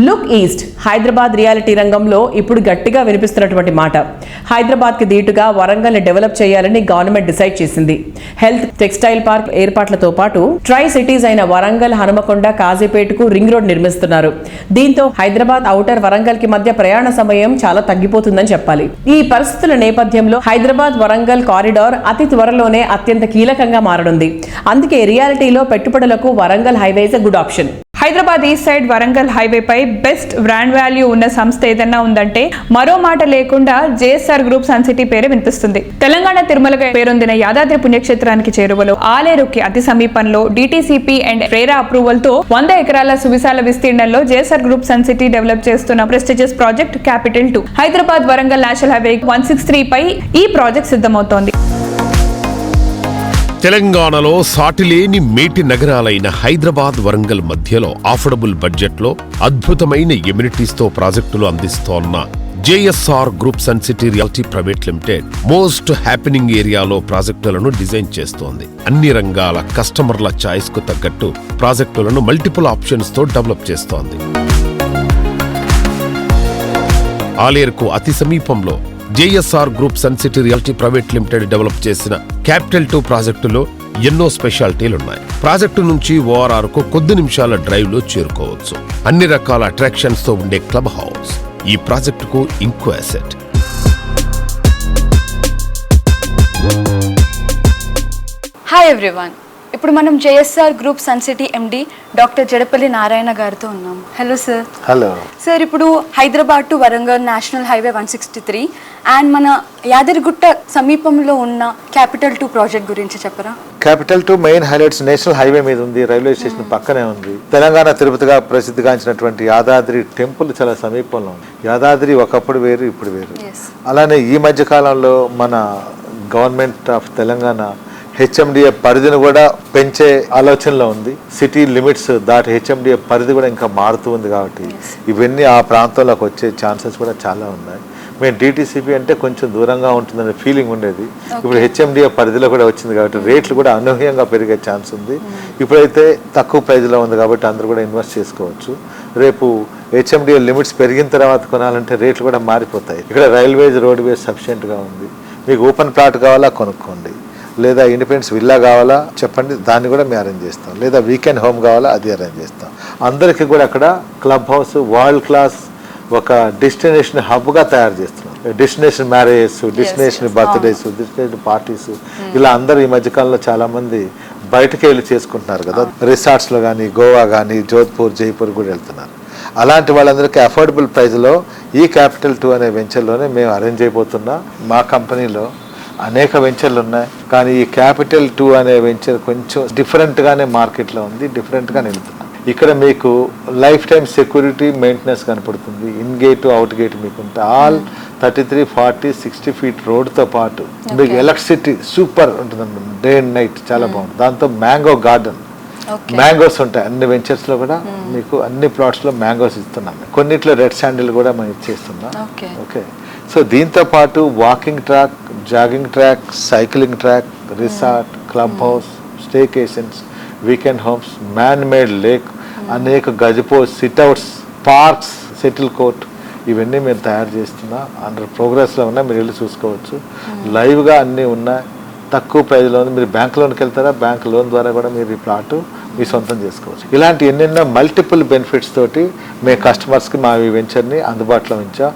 Look east Hyderabad reality రంగంలో ఇప్పుడు గట్టిగా వినిపిస్తున్నటువంటి మాట. హైదరాబాద్కి దీటుగా వరంగల్ని డెవలప్ చేయాలని గవర్నమెంట్ డిసైడ్ చేసింది. హెల్త్ టెక్స్టైల్ పార్క్ ఏర్పాట్లతో పాటు ట్రై సిటీస్ అయిన వరంగల్, హనుమకొండ, కాజీపేటకు రింగ్ రోడ్ నిర్మిస్తున్నారు. దీంతో హైదరాబాద్ ఔటర్ వరంగల్ కి మధ్య ప్రయాణ సమయం చాలా తగ్గిపోతుందని చెప్పాలి. ఈ పరిస్థితుల నేపథ్యంలో హైదరాబాద్ వరంగల్ కారిడార్ అతి త్వరలోనే అత్యంత కీలకంగా మారనుంది. అందుకే రియాలిటీలో పెట్టుబడులకు Warangal highway is a good option. Hyderabad east side Warangal హైవేపై బెస్ట్ బ్రాండ్ వాల్యూ ఉన్న సంస్థ ఏదన్నా ఉందంటే మరో మాట లేకుండా జేఎస్ఆర్ గ్రూప్ సన్ సిటీ పేరు వినిపిస్తుంది. తెలంగాణ తిరుమలగా పేరొందిన యాదాద్రి పుణ్యక్షేత్రానికి చేరువలో ఆలేరుకి అతి సమీపంలో DTCP అండ్ రేరా అప్రూవల్ తో 100 ఎకరాల సువిశాల విస్తీర్ణంలో JSR group Sun City develop చేస్తున్న prestigious project capital 2 Hyderabad Warangal national highway 163 పై ఈ ప్రాజెక్ట్ సిద్ధమవుతోంది. తెలంగాణలో సాటిలేని మేటి నగరాలైన హైదరాబాద్, వరంగల్ మధ్యలో అఫోర్డబుల్ బడ్జెట్లో అద్భుతమైన ఎమ్యూనిటీస్తో ప్రాజెక్టులు అందిస్తోన్న JSR group Sun City Realty Private Limited most happening ఏరియాలో ప్రాజెక్టులను డిజైన్ చేస్తోంది. అన్ని రంగాల కస్టమర్ల చాయిస్ కు తగ్గట్టు ప్రాజెక్టులను మల్టిపుల్ ఆప్షన్స్ తో డెవలప్ చేస్తోంది. ఆలేరుకు అతి సమీపంలో JSR group Sun City Realty Private Limited develop చేసిన క్యాపిటల్ 2 ప్రాజెక్టులో ఎన్నో స్పెషాలిటీలున్నాయి. ప్రాజెక్టు నుంచి ORR కు కొద్ది నిమిషాల డ్రైవ్ లో చేరుకోవచ్చు. అన్ని రకాల అట్రాక్షన్స్ తో ఉండే క్లబ్ హౌస్ ఈ ప్రాజెక్టుకు ఇంకో అసెట్. హాయ్ ఎవ్రీవన్, ఇప్పుడు మనం JSR group Sun City MD doctor Jadapalli Narayana గారితో ఉన్నాం. Hello sir. హలో సార్, ఇప్పుడు Hyderabad to Warangal national highway 163 and మన యాదగిరిగుట్ట సమీపంలో ఉన్న క్యాపిటల్ 2 ప్రాజెక్ట్ గురించి చెప్పరా? Capital 2 main highlights national highway మీద ఉంది, రైల్వే స్టేషన్ పక్కనే ఉంది. తెలంగాణ తిరుపతిగా ప్రసిద్ధిగాంచినటువంటి యాదాద్రి టెంపుల్ చాలా సమీపంలో ఉంది. యాదాద్రి ఒకప్పుడు వేరు, ఇప్పుడు వేరు. అలానే ఈ మధ్య కాలంలో మన గవర్నమెంట్ ఆఫ్ తెలంగాణ HMDA పరిధిని కూడా పెంచే ఆలోచనలో ఉంది. సిటీ లిమిట్స్ దాటి HMDA పరిధి కూడా ఇంకా మారుతూ ఉంది. కాబట్టి ఇవన్నీ ఆ ప్రాంతంలోకి వచ్చే ఛాన్సెస్ కూడా చాలా ఉన్నాయి. మేము DTCP అంటే కొంచెం దూరంగా ఉంటుందనే ఫీలింగ్ ఉండేది. ఇప్పుడు HMDA పరిధిలో కూడా వచ్చింది కాబట్టి రేట్లు కూడా అనూహ్యంగా పెరిగే ఛాన్స్ ఉంది. ఇప్పుడైతే తక్కువ ప్రైజ్లో ఉంది కాబట్టి అందరూ కూడా ఇన్వెస్ట్ చేసుకోవచ్చు. రేపు HMDA లిమిట్స్ పెరిగిన తర్వాత కొనాలంటే రేట్లు కూడా మారిపోతాయి. ఇక్కడ రైల్వేస్, రోడ్వేస్ సఫిషియెంట్గా ఉంది. మీకు ఓపెన్ ప్లాట్ కావాలా కొనుక్కోండి, లేదా ఇండిపెండెన్స్ విల్లా కావాలా చెప్పండి, దాన్ని కూడా మేము అరేంజ్ చేస్తాం. లేదా వీకెండ్ హోమ్ కావాలా, అది అరేంజ్ చేస్తాం. అందరికీ కూడా అక్కడ క్లబ్ హౌస్ వరల్డ్ క్లాస్ ఒక డెస్టినేషన్ హబ్గా తయారు చేస్తున్నాం. Destination marriages, destination birthdays, destination parties, ఇలా అందరూ ఈ మధ్యకాలంలో చాలా మంది బయటకు వెళ్ళి చేసుకుంటున్నారు కదా. రిసార్ట్స్లో కానీ, గోవా కానీ, జోధ్పూర్, జైపూర్ కూడా వెళ్తున్నారు. అలాంటి వాళ్ళందరికీ అఫోర్డబుల్ ప్రైస్లో ఈ క్యాపిటల్ 2 అనే వెంచర్లోనే మేము అరేంజ్ అయిపోతున్నాం. మా కంపెనీలో అనేక వెంచర్లు ఉన్నాయి, కానీ ఈ క్యాపిటల్ 2 అనే వెంచర్ కొంచెం డిఫరెంట్గానే మార్కెట్లో ఉంది, డిఫరెంట్గా నిలుతున్నాం. ఇక్కడ మీకు లైఫ్ టైం సెక్యూరిటీ, మెయింటెనెన్స్ కనపడుతుంది. ఇన్ గేట్, అవుట్ గేట్ మీకు ఉంటాయి. ఆల్ 33, 40, 60 ఫీట్ రోడ్తో పాటు మీకు ఎలక్ట్రిసిటీ సూపర్ ఉంటుంది, డే అండ్ నైట్ చాలా బాగుంటుంది. దాంతో మ్యాంగో గార్డెన్, మ్యాంగోస్ ఉంటాయి అన్ని వెంచర్స్లో కూడా. మీకు అన్ని ప్లాట్స్లో మ్యాంగోస్ ఇస్తున్నాం. కొన్నిట్లో రెడ్ శాండిల్ కూడా మనం ఇచ్చేస్తున్నాం. ఓకే, సో దీంతో పాటు walking track, jogging track, cycling track, resort, club house, staycations, weekend homes, man made lake, అనేక gazebos, sit outs, parks, shuttle court, ఇవన్నీ మేము తయారు చేస్తున్నా. అండర్ ప్రోగ్రెస్లో ఉన్నాయి, మీరు వెళ్ళి చూసుకోవచ్చు. లైవ్గా అన్నీ ఉన్నాయి, తక్కువ ప్రైజ్లో ఉంది. మీరు బ్యాంక్ లోన్కి వెళ్తారా, బ్యాంక్ లోన్ ద్వారా కూడా మీరు ఈ ప్లాట్ మీ సొంతం చేసుకోవచ్చు. ఇలాంటి ఎన్నెన్నో మల్టిపుల్ బెనిఫిట్స్ తోటి మేము కస్టమర్స్కి మా ఈ వెంచర్ని అందుబాటులో ఉంచాం.